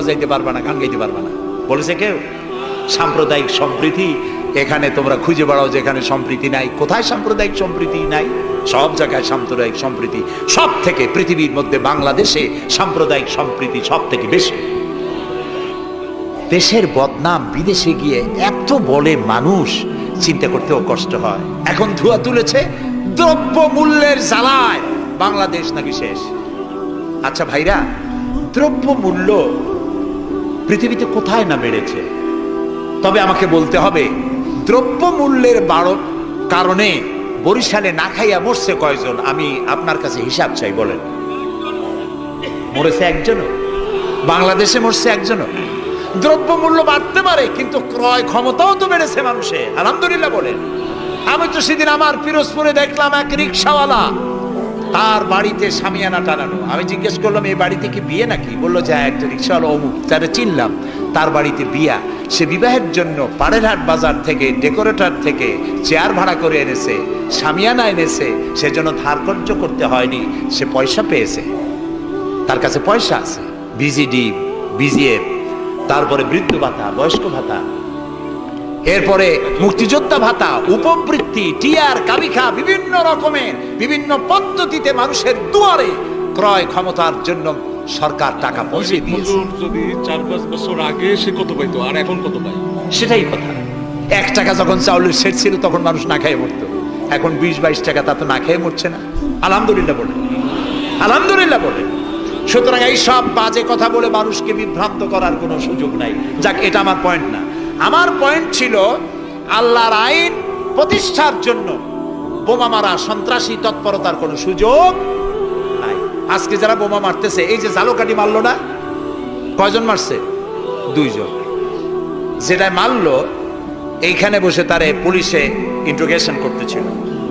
যাইতে পারবা না, গান গাইতে পারবা না। বলেছে কেউ? সাম্প্রদায়িক সম্প্রীতি এখানে তোমরা খুঁজে বেড়াও, যেখানে সম্প্রীতি নাই। কোথায় সাম্প্রদায়িক সম্প্রীতি নাই? সব জায়গায় সাম্প্রদায়িক সম্প্রীতি। সব থেকে পৃথিবীর মধ্যে বাংলাদেশে সাম্প্রদায়িক সম্প্রীতি সব থেকে বেশি। দেশের বদনাম বিদেশে গিয়ে এত বলে মানুষ, চিন্তা করতেও কষ্ট হয়। এখন ধোঁয়া তুলেছে দ্রব্য মূল্যের জ্বালায় বাংলাদেশ নাকি শেষ। আচ্ছা ভাইরা, দ্রব্য মূল্য পৃথিবীতে কোথায় না বেড়েছে? তবে আমাকে বলতে হবে, দ্রব্য মূল্যের বাড়ার কারণে বরিশালে না খাইয়া মরছে কয়জন? আমি আপনার কাছে হিসাব চাই, বলেন। মরেছে একজনও? বাংলাদেশে মরছে একজনও? দ্রব্য মূল্য বাড়তে পারে, কিন্তু ক্রয় ক্ষমতাও তো বেড়েছে মানুষের, আলহামদুলিল্লাহ বলেন। আমি তো সেদিন আমার পিরোজপুরে দেখলাম এক রিক্সাওয়ালা, তার বাড়িতে শামিয়ানা টানানো। আমি জিজ্ঞেস করলাম, এই বাড়িতে কি বিয়ে নাকি? বললো যে একটা রিক্সাওয়ালা অমুক, যারা চিনলাম, তার বাড়িতে বিয়া। সে বিবাহের জন্য পাড়েরহাট বাজার থেকে, ডেকোরেটর থেকে চেয়ার ভাড়া করে এনেছে, শামিয়ানা এনেছে। সেজন্য ধার কর্য করতে হয়নি, সে পয়সা পেয়েছে, তার কাছে পয়সা আছে। বিজিডি, বিজিএফ, তারপরে বৃদ্ধ ভাতা, বয়স্ক ভাতা, এরপরে মুক্তিযোদ্ধা ভাতা, উপবৃত্তি, টিআর, কাবিখা, বিভিন্ন রকমের বিভিন্ন পদ্ধতিতে মানুষের দুয়ারে ক্রয় ক্ষমতার জন্য সরকার টাকা পৌঁছে দিয়েছে। যদি 4-5 বছর আগে সে কত পাইতো আর এখন কত পায়? সেটাই কথা। 1 টাকা যখন চাউলের সেট ছিল তখন মানুষ না খেয়ে মরতো, এখন 20-22 টাকা, তা তো না খেয়ে মরছে না। আলহামদুলিল্লাহ বলে, আলহামদুলিল্লাহ বলে। সুতরাং এই সব বাজে কথা বলে মানুষকে বিভ্রান্ত করার কোনো সুযোগ নাই। যাক, এটা আমার পয়েন্ট না। আমার পয়েন্ট ছিল, আল্লাহর আইন প্রতিষ্ঠার জন্য বোমা মারা, সন্ত্রাসী তৎপরতার কোনো সুযোগ নাই। আজকে যারা বোমা মারতেছে, এই যে জালোকাঠি মারলো না, কয়জন মারছে? 2 জন। যেটা মারলো, এইখানে বসে তারে পুলিশে ইন্ট্রোগেশন করতেছিল।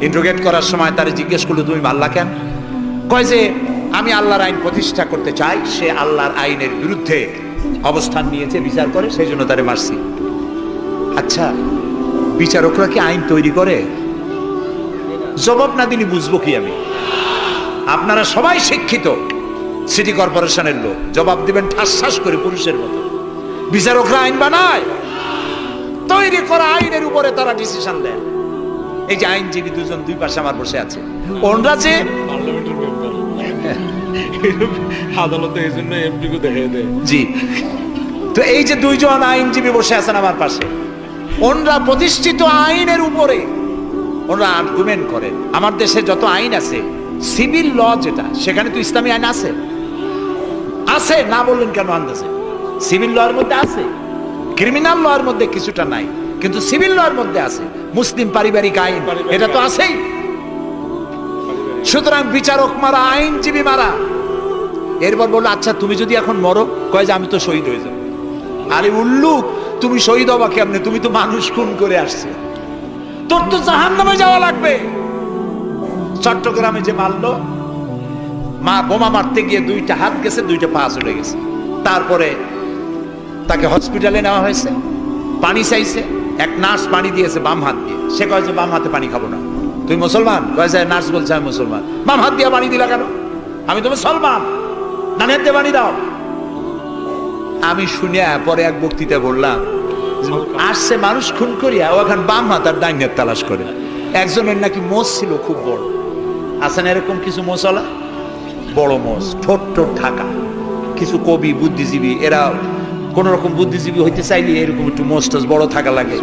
ইন্ট্রোগেট করার সময় তারে জিজ্ঞেস করলো, তুমি মারলা কেন? কয় যে আমি আল্লাহর আইন প্রতিষ্ঠা করতে চাই। সে আল্লাহর আইনের বিরুদ্ধে অবস্থান নিয়েছে, বিচার করে, সেই জন্য তারে মারছি। আচ্ছা, বিচারকরা কি আইন তৈরি করে? জবাব না দিলে বুঝবো কি আমি? আপনারা সবাই শিক্ষিত, সিটি কর্পোরেশনের লোক, জবাব দিবেন ঠাস ঠাস করে পুরুষের মতো। বিচারকরা আইন বানায়? তৈরি করা আইনের উপরে তারা ডিসিশন দেয়। এই যে আইনজীবী 2 জন 2 পাশে আমার বসে আছে, ওনরা যে পার্লামেন্টের মেম্বার, আদালতে এই জন্য এমপিকে দেখিয়ে দেয়। জি, তো এই যে 2 জন আইনজীবী বসে আছেন আমার পাশে, ওনরা প্রতিষ্ঠিত আইনের উপরে ওনরা আর্গুমেন্ট করেন। আমার দেশে যত আইন আছে, সিভিল ল যেটা, সেখানে তো ইসলামী আইন আছে। আছে না বললেন কেন? আন্দাজে সিভিল ল এর মধ্যে আছে, ক্রিমিনাল ল এর মধ্যে কিছুটা নাই, কিন্তু সিভিল ল এর মধ্যে আছে। মুসলিম পারিবারিক আইন, এটা তো আছেই। সুতরাং বিচারক মারা, আইনজীবী মারা। এরপর বললো, আচ্ছা তুমি যদি এখন মরো, কয় যে আমি তো শহীদ হয়ে যাবো। আরে উল্লুক, তুমি শহীদ হবা কেমনে? তুমি তো মানুষ খুন করে আসছে, তোর তো জাহান্নামে যাওয়া লাগবে। চট্টগ্রামে যে মারলো, বোমা মারতে গিয়ে 2টা হাত গেছে, 2টা পা চলে গেছে। তারপরে তাকে হসপিটালে নেওয়া হয়েছে, পানি চাইছে, এক নার্স পানি দিয়েছে বাম হাত দিয়ে। সে কয় যে বাম হাতে পানি খাবো না। তুই মুসলমান? কয় যে নার্স বলছে আমি মুসলমান। বাম হাত দিয়ে পানি দিলা কেন? আমি তো মুসলমান, ডান হাত দিয়ে পানি দাও। আমি শুনিয়া পরে এক বক্তৃতা বললাম, আসছে মানুষ খুন করিয়া, ও এখন বাম হাত আর ডাইন হাত তালাশ করে। একজনের নাকি মোষ ছিল খুব বড়, আছে না এরকম কিছু মোষওয়ালা, বড় মোষ, ঠোঁট ঠোঁট ঢাকা। কিছু কবি, বুদ্ধিজীবী, এরা কোন রকম বুদ্ধিজীবী হইতে চাইলে এরকম একটু মোষ টোষ বড় থাকা লাগে,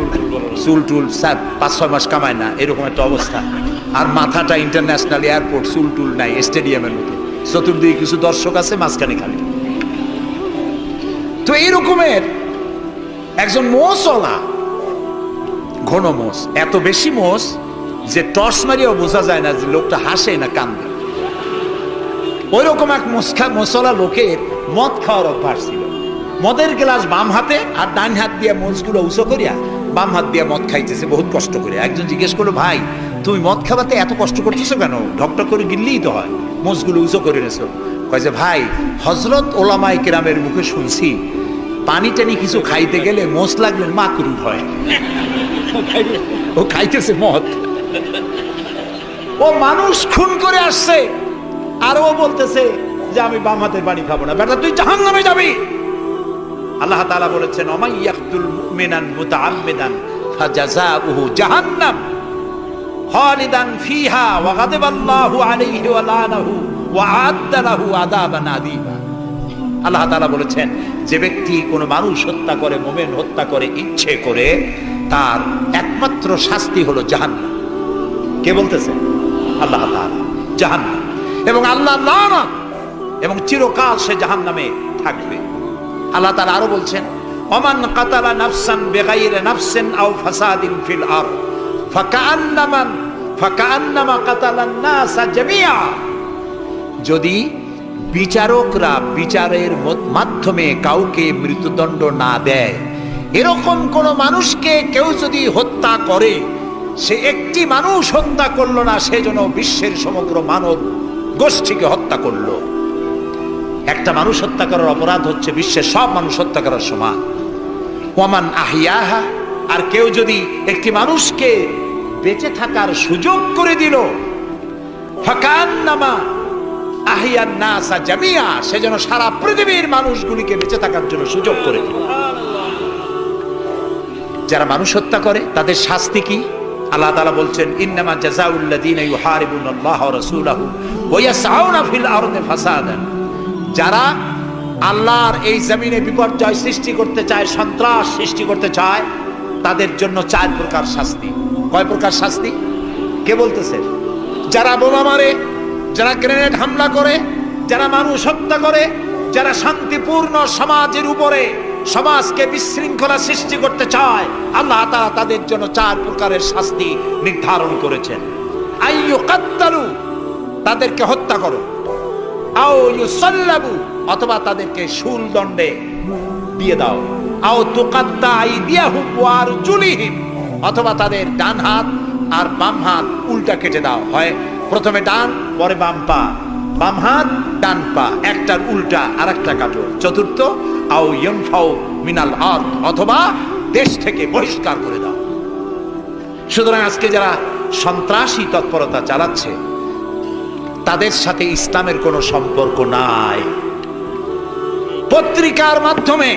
চুল টুল 5-6 মাস কামায় না, এরকম একটা অবস্থা। আর মাথাটা ইন্টারন্যাশনাল এয়ারপোর্ট, চুল টুল নাই, স্টেডিয়ামের মতো, চতুর্দিকে কিছু দর্শক আছে, মাঝখানে খালি। তো এইরকমের একজন মোষওয়ালা, ঘন মোষ, এত বেশি মোষ যে টর্চ মারিয়াও বোঝা যায় না যে লোকটা হাসে না কান্দে। ওই রকম এক মোষওয়ালা লোকের মদ খাওয়ার অভ্যাস ছিল। মদের গ্লাস বাম হাতে, আর ডান হাত দিয়ে মোষগুলো উঁচু করিয়া বাম হাত দিয়ে মদ খাইতেছে বহুত কষ্ট করে। একজন জিজ্ঞেস করলো, ভাই তুমি মদ খাওয়াতে এত কষ্ট করতেছো কেন? ঢকঢক করে গিললেই তো হয়, মোষগুলো উঁচু করে নেছো। কয় যে ভাই, হযরত ওলামায়ে কেরামের মুখে শুনছি, পানি টানি কিছু খাইতে গেলে মোষ লাগলে মাকরুহ হয়। ও খাইতেছে মদ, ও মানুষ খুন করে আসছে, আর ও বলতেছে যে আমি বাম হাতের পানি খাবো না। বেটা তুই জাহান্নামে যাবি। আল্লাহ তাআলা বলেছেন ওমাই ইয়াকতুল মুমিনান মুতাআম্মিদান ফাজাযাউহু জাহান্নাম খালিদান ফিহা ওয়া গাদাবাল্লাহু আলাইহি ওয়া লানাহু ওয়া আ'আদ্দা লাহু আযাবান আযীমা। আল্লাহ তাআলা বলেছেন যে ব্যক্তি কোনো মানুষ হত্যা করে, মুমিন হত্যা করে ইচ্ছে করে, তার একমাত্র শাস্তি হলো জাহান্নাম। কে বলতেছেন? আল্লাহ তাআলা। জাহান্নাম এবং আল্লাহ লানত, এবং চিরকাল সে জাহান্নামে থাকবে। আল্লাহ তাআলা আরো বলছেন ওমান কাতালা নাফসান বিগাইরি নাফসিন আও ফাসাদিন ফিল আরদ ফাকান্নামা কাতালান নাসা জামিআ। যদি বিচারকরা বিচারের মাধ্যমে কাউকে মৃত্যুদণ্ড না দেয়, এরকম কোন মানুষকে কেউ যদি হত্যা করে, সে একটি মানুষ হত্যা করলো না, সেজন্য বিশ্বের সমগ্র মানব গোষ্ঠীকে হত্যা করলো। একটা মানুষ হত্যা করার অপরাধ হচ্ছে বিশ্বের সব মানুষ হত্যা করার সমান। ওয়ামান আহিয়াহা, আর কেউ যদি একটি মানুষকে বেঁচে থাকার সুযোগ করে দিল, ফাকান্নামা আহিয়ান নাসা জামিআ, সেজন্য সারা পৃথিবীর মানুষগুলিকে বেঁচে থাকার জন্য সুযোগ করে দিল। যারা মানুষ হত্যা করে তাদের শাস্তি কি? আল্লাহ তাআলা বলছেন ইন্নামা জাযাউল লাযীনা ইউহারিবুনাল্লাহ ওয়া রাসূলাহু ওয়া ইয়াসআউনা ফিল আরদি ফাসাদান। যারা আল্লাহর এই জমিনে বিপর্যয় সৃষ্টি করতে চায়, সন্ত্রাস সৃষ্টি করতে চায়, তাদের জন্য 4 প্রকার শাস্তি। কয় প্রকার শাস্তি? কে বলতেছে? যারা বোমা মারে, যারা গ্রেনেড হামলা করে, যারা মানুষ হত্যা করে, যারা শান্তিপূর্ণ সমাজের উপরে সমাজকে বিশৃঙ্খলা সৃষ্টি করতে চায়, আল্লাহ তাআলা তাদের জন্য 4 প্রকারের শাস্তি নির্ধারণ করেছেন। আইয়ুকাত্তালু, তাদেরকে হত্যা করো, আও ইউসাল্লাবু, অথবা তাদেরকে শূল দণ্ডে দিয়ে দাও, আও তুকাত্তা আইদিয়াহুম ওয়া আরজুলিহিম, অথবা তাদের ডান হাত আর বাম হাত উল্টা কেটে দাও। হয় প্রথমে ডান, পরে বাম পা, বাম হাত ডান পা, একটার উল্টা আর একটা কাটো। চতুর্থ, আও ইয়ানফাউ মিনাল আরদ, অথবা দেশ থেকে বহিষ্কার করে দাও। সুতরাং আজকে যারা সন্ত্রাসী তৎপরতা চালাচ্ছে, তাদের সাথে ইসলামের কোনো সম্পর্ক নাই। পত্রিকার মাধ্যমে,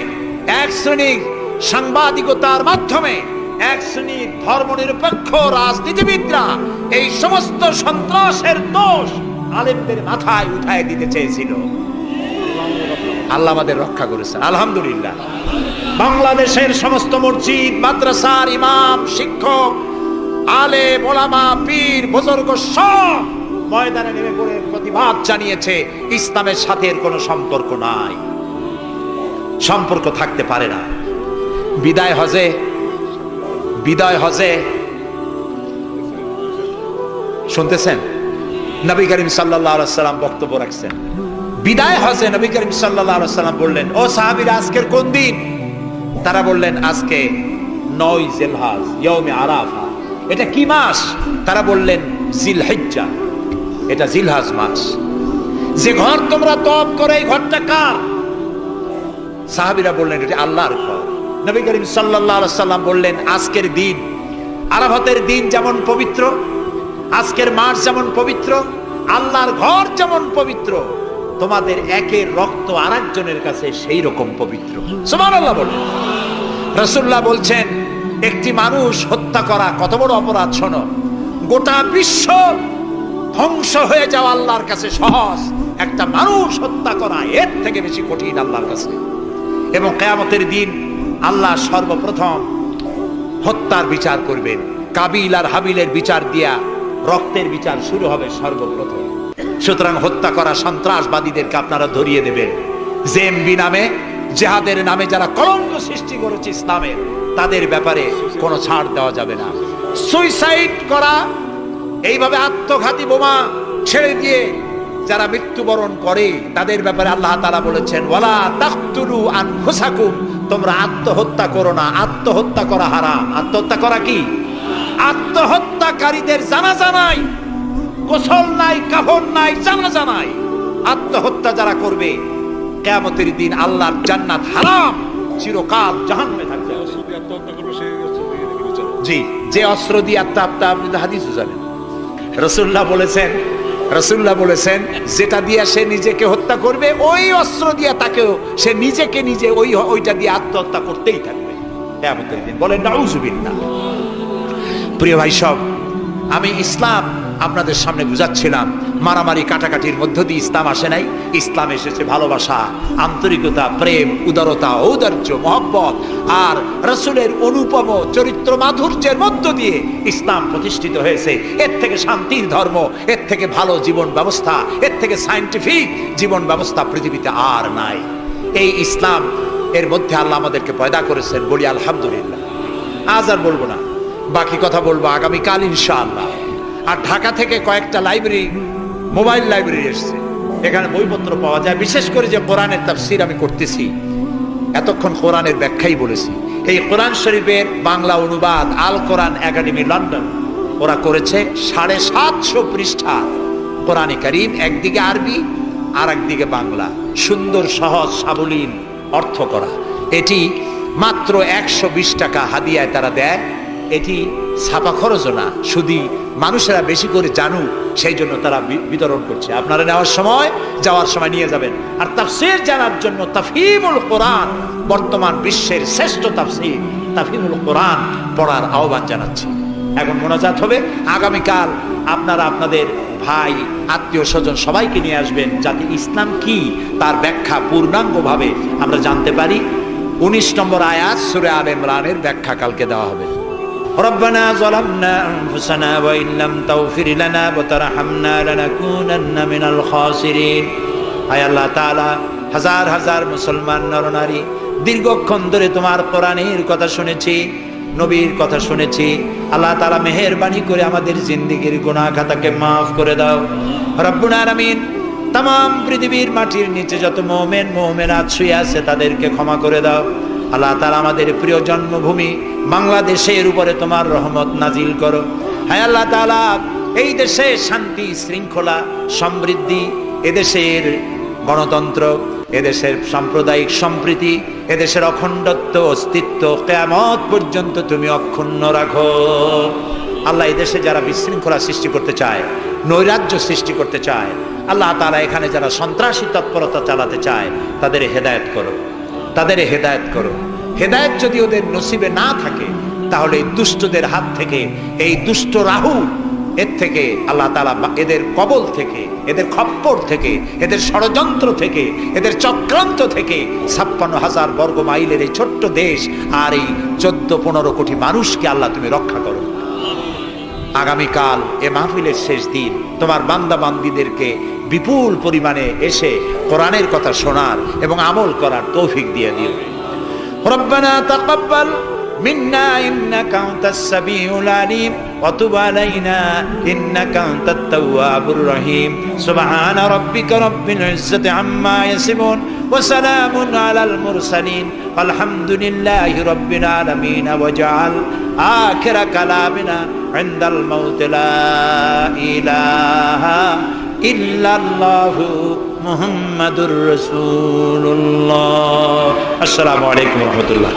এক শ্রেণীর সাংবাদিকতার মাধ্যমে, এক শ্রেণীর ধর্মনিরপেক্ষ রাজনীতিবিদরা এই সমস্ত সন্ত্রাসের দোষ আলেমদের মাথায় উঠায় দিতে চেয়েছিল। আল্লাহ আমাদের রক্ষা করেছেন, আলহামদুলিল্লাহ। বাংলাদেশের সমস্ত মসজিদ, মাদ্রাসার ইমাম, শিক্ষক, আলেম, ওলামা, পীর, বুজুর্গ সব ময়দানে নেমে পড়ে প্রতিবাদ জানিয়েছে ইসলামের সাথে এর কোনো সম্পর্ক নাই, সম্পর্ক থাকতে পারে না। বিদায় হজে শুনতেছেন, নবী করিম সাল্লাল্লাহু আলাইহি ওয়াসাল্লাম বক্তব্য রাখছেন। বিদায় হজে নবী করিম সাল্লাল্লাহু আলাইহি ওয়াসাল্লাম বললেন, ও সাহাবীরা, আজকের কোন দিন? তারা বললেন, আজকে 9 জিলহজ, ইয়াউমে আরাফা। এটা কি মাস? তারা বললেন, জিলহিজ্জা, এটা জিলহজ মাস। যে ঘর তোমরা তওয়াফ করে, এই ঘরটা কার? সাহাবীরা বললেন, এটা আল্লাহর ঘর। নবী করিম সাল্লাল্লাহু আলাইহি ওয়াসাল্লাম বললেন, আজকের দিন, আরাফাতের দিন যেমন পবিত্র, আজকের মাস যেমন পবিত্র, আল্লাহর ঘর যেমন পবিত্র, তোমাদের একের রক্ত আরেকজনের কাছে সেই রকম পবিত্র। সুবহানাল্লাহ বলেন। রাসূলুল্লাহ বলছেন, একটি মানুষ হত্যা করা কত বড় অপরাধ শোনো। গোটা বিশ্ব ধ্বংস হয়ে যাওয়া আল্লাহর কাছে সহজ, একটা মানুষ হত্যা করা এর থেকে বেশি কঠিন আল্লাহর কাছে। এবং কিয়ামতের দিন আল্লাহ সর্বপ্রথম হত্যার বিচার করবেন। কাবিল আর হাবিলের বিচার দিয়া রক্তের বিচার শুরু হবে সর্বপ্রথম। সুতরাং হত্যা করা সন্ত্রাসবাদীদেরকে আপনারা ধরিয়ে দেবেন। জেএমবি নামে, জিহাদের নামে যারা কলঙ্ক সৃষ্টি করেছে ইসলামের, তাদের ব্যাপারে কোনো ছাড় দেওয়া যাবে না। সুইসাইড করা, এইভাবে আত্মঘাতী বোমা ছেড়ে দিয়ে যারা মৃত্যুবরণ করে, তাদের ব্যাপারে আল্লাহ তাআলা বলেছেন, ওয়ালা তাকতুলু আনফুসাকুম, তোমরা আত্মহত্যা করো না। আত্মহত্যা করা হারাম। আত্মহত্যা করা কি? আত্মহত্যাকারীদের জানাজা নাই, গোসল নাই, কাফন নাই, জানাজা নাই। আত্মহত্যা যারা করবে, কিয়ামতের দিন আল্লাহর জান্নাত হারাম, চিরকাল জাহান্নামে থাকবে। জি, যে অস্ত্র দিয়ে আত্মহত্যা, আপনি তো হাদিসও জানেন। রাসূলুল্লাহ বলেছেন, রাসূলুল্লাহ বলেছেন যেটা দিয়ে সে নিজেকে হত্যা করবে ওই অস্ত্র দিয়ে তাকেও সে নিজেকে নিজে ওইটা দিয়ে আত্মহত্যা করতেই থাকবে কিয়ামতের দিন। বলেন নাউযুবিল্লাহ। প্রিয় ভাই সব, আমি ইসলাম আপনাদের সামনে বুঝাচ্ছিলাম। মারামারি কাটাকাটির মধ্য দিয়ে ইসলাম আসে নাই। ইসলাম এসেছে ভালোবাসা, আন্তরিকতা, প্রেম, উদারতা, ঔদার্য, মহব্বত আর রাসূলের অনুপম চরিত্র মাধুর্যের মধ্য দিয়ে ইসলাম প্রতিষ্ঠিত হয়েছে। এর থেকে শান্তির ধর্ম, এর থেকে ভালো জীবন ব্যবস্থা, এর থেকে সায়েন্টিফিক জীবন ব্যবস্থা পৃথিবীতে আর নাই। এই ইসলাম এর মধ্যে আল্লাহ আমাদেরকে পয়দা করেছেন, বলি আলহামদুলিল্লাহ। আজ আর বলবো না, বাকি কথা বলবো আগামীকাল ইনশাআল্লাহ। আর ঢাকা থেকে কয়েকটা লাইব্রেরি, মোবাইল লাইব্রেরি এসছে, এখানে বইপত্র পাওয়া যায়। বিশেষ করে যে কোরআনের তাফসীর আমি করতেছি, এতক্ষণ কোরআনের ব্যাখ্যাই বলেছি। এই কোরআন শরীফের বাংলা অনুবাদ আল কোরআন একাডেমি লন্ডন ওরা করেছে 750 পৃষ্ঠা কোরআনে কারীম, একদিকে আরবি আর একদিকে বাংলা, সুন্দর সহজ সাবলীল অর্থ করা। এটি মাত্র 120 টাকা হাদিয়ায় তারা দেয়। এটি ছাপা খরচও না, শুধু মানুষেরা বেশি করে জানুক সেই জন্য তারা বিতরণ করছে। আপনারা নেওয়ার সময়, যাওয়ার সময় নিয়ে যাবেন। আর তাফসীর জানার জন্য তাফহিমুল কোরআন, বর্তমান বিশ্বের শ্রেষ্ঠ তাফসীর তাফহিমুল কোরআন পড়ার আহ্বান জানাচ্ছি। এখন মোনাজাত হবে। আগামীকাল আপনারা আপনাদের ভাই, আত্মীয় স্বজন সবাইকে নিয়ে আসবেন, যাতে ইসলাম কি তার ব্যাখ্যা পূর্ণাঙ্গভাবে আমরা জানতে পারি। 19 নম্বর আয়াত সূরা আলে ইমরানের ব্যাখ্যা কালকে দেওয়া হবে। ربنا ظلمنا أنفسنا وإن لم تغفر لنا وترحمنا لنكونن من الخاسرين। আয় আল্লাহ তাআলা, হাজার হাজার মুসলমান নরনারী দীর্ঘক্ষণ ধরে তোমার কোরআনের কথা শুনেছি, নবীর কথা শুনেছি। আল্লাহ তাআলা মেহেরবানি করে আমাদের জিন্দেগীর গুনাহ খাতাকে মাফ করে দাও রব্বুল আলামিন। तमाम পৃথিবীর মাটির নিচে যত মুমিন মুমিনাত শুয়ে আছে তাদেরকে ক্ষমা করে দাও। আল্লাহ তাআলা আমাদের প্রিয় জন্মভূমি বাংলাদেশের উপরে তোমার রহমত নাজিল করো। হায় আল্লাহ তাআলা, এই দেশে শান্তি, শৃঙ্খলা, সমৃদ্ধি, এদেশের গণতন্ত্র, এদেশের সাম্প্রদায়িক সম্প্রীতি, এদেশের অখণ্ডত্ব, অস্তিত্ব কিয়ামত পর্যন্ত তুমি অক্ষুণ্ণ রাখো। আল্লাহ, এই দেশে যারা বিশৃঙ্খলা সৃষ্টি করতে চায়, নৈরাজ্য সৃষ্টি করতে চায়, আল্লাহ তাআলা এখানে যারা সন্ত্রাসী তৎপরতা চালাতে চায়, তাদের হেদায়েত করো, তাদের হেদায়েত করো। হেদায়েত যদি ওদের নসিবে না থাকে, তাহলে এই দুষ্টদের হাত থেকে, এই দুষ্ট রাহু এর থেকে আল্লাহ তাআলা এদের কবল থেকে, এদের খপ্পর থেকে, এদের ষড়যন্ত্র থেকে, এদের চক্রান্ত থেকে 56,000 বর্গ মাইলের এই ছোট্ট দেশ আর এই 14-15 কোটি মানুষকে আল্লাহ তুমি রক্ষা করো। আগামীকাল এ মাহফিলের শেষ দিন, তোমার বান্দা বান্দীদেরকে বিপুল পরিমাণে এসে কোরআনের কথা শোনার এবং আমল করার তৌফিক দিয়ে দিও। রব্বানা তাকাব্বাল মিন্না ইন্নাকা আনতাস সামিউল আলিম ওয়া তুব আলাইনা ইন্নাকা আনতাত তাওয়াবুর রহিম। সুবহানা রাব্বিকা রাব্বিল ইজ্জাতি আম্মা ইয়াসিফুন ওয়া সালামুন আলাল মুরসালিন আলহামদুলিল্লাহি রাব্বিল আলামিন। ওয়াজআল আখিরা কালামিনা ইনদাল মাউত লা ইলাহা ইল্লাল্লাহু মুহাম্মাদুর রাসূলুল্লাহ। আসসালামু আলাইকুম ওয়া রাহমাতুল্লাহ।